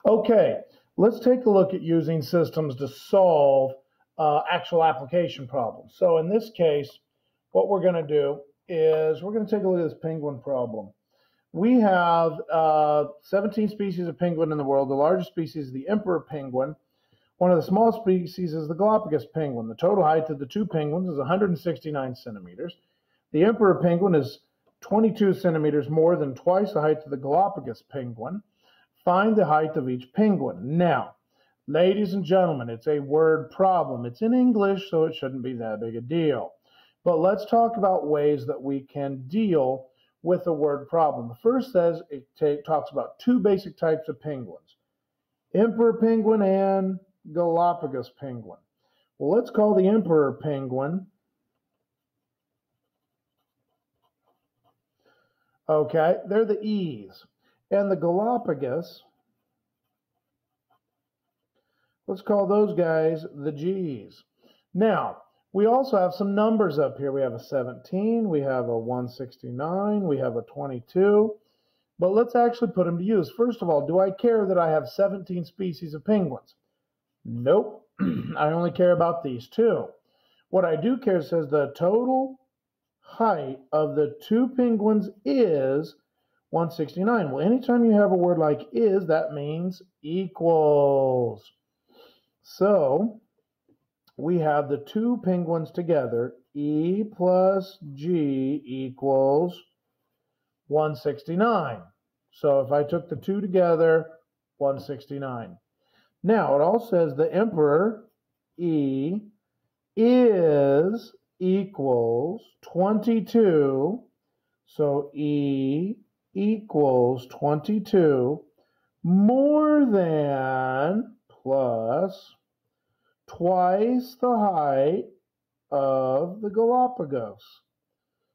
Okay, let's take a look at using systems to solve actual application problems. So in this case, what we're going to do is we're going to take a look at this penguin problem. We have 17 species of penguin in the world. The largest species is the emperor penguin. One of the smallest species is the Galapagos penguin. The total height of the two penguins is 169 centimeters. The emperor penguin is 22 centimeters more than twice the height of the Galapagos penguin. Find the height of each penguin. Now, ladies and gentlemen, it's a word problem. It's in English, so it shouldn't be that big a deal. But let's talk about ways that we can deal with a word problem. The first says it talks about two basic types of penguins, emperor penguin and Galapagos penguin. Well, let's call the emperor penguin. Okay, they're the E's. And the Galapagos, let's call those guys the G's. Now, we also have some numbers up here. We have a 17, we have a 169, we have a 22. But let's actually put them to use. First of all, do I care that I have 17 species of penguins? Nope. I only care about these two. What I do care says the total height of the two penguins is 169. Well, anytime you have a word like is, that means equals. So we have the two penguins together, E plus G equals 169. So if I took the two together, 169. Now it also says the emperor, E, is equals 22. So E equals 22 more than plus twice the height of the Galapagos.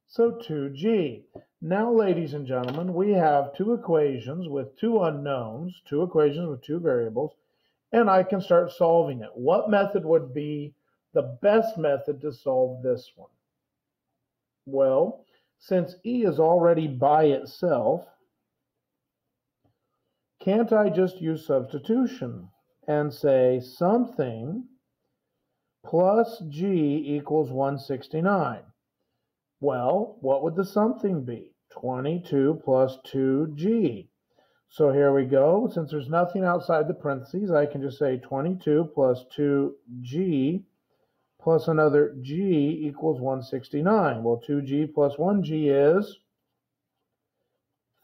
So 2G. Now, ladies and gentlemen, we have two equations with two unknowns, two equations with two variables, and I can start solving it. What method would be the best method to solve this one? Well, since E is already by itself, can't I just use substitution and say something plus G equals 169? Well, what would the something be? 22 plus 2G. So here we go. Since there's nothing outside the parentheses, I can just say 22 plus 2G plus another G equals 169. Well, 2G plus 1G is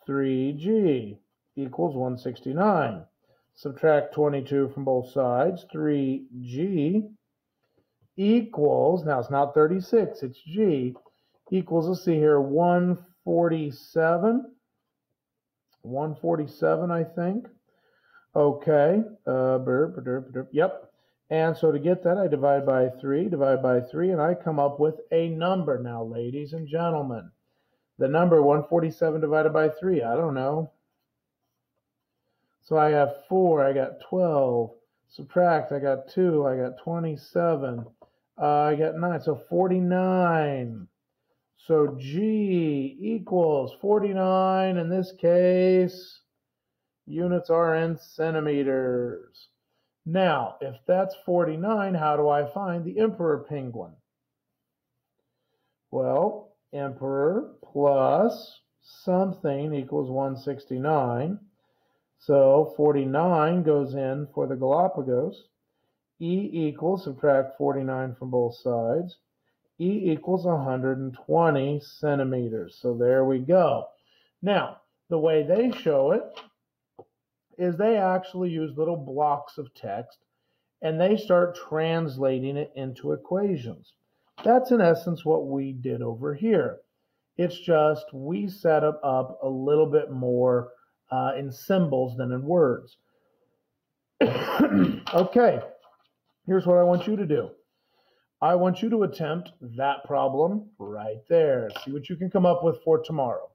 3G equals 169. Subtract 22 from both sides. 3G equals, now it's not 36, it's G, equals, let's see here, 147. 147, I think. Okay. Yep. And so to get that, I divide by 3, and I come up with a number now, ladies and gentlemen. The number 147 divided by 3, I don't know. So I have 4, I got 12. Subtract, I got 2, I got 27. I got 9, so 49. So G equals 49. In this case, units are in centimeters. Now, if that's 49, how do I find the emperor penguin? Well, emperor plus something equals 169. So 49 goes in for the Galapagos. E equals, subtract 49 from both sides. E equals 120 centimeters. So there we go. Now, the way they show it is they actually use little blocks of text and they start translating it into equations. That's in essence what we did over here. It's just we set it up a little bit more in symbols than in words. Okay, here's what I want you to do. I want you to attempt that problem right there. See what you can come up with for tomorrow.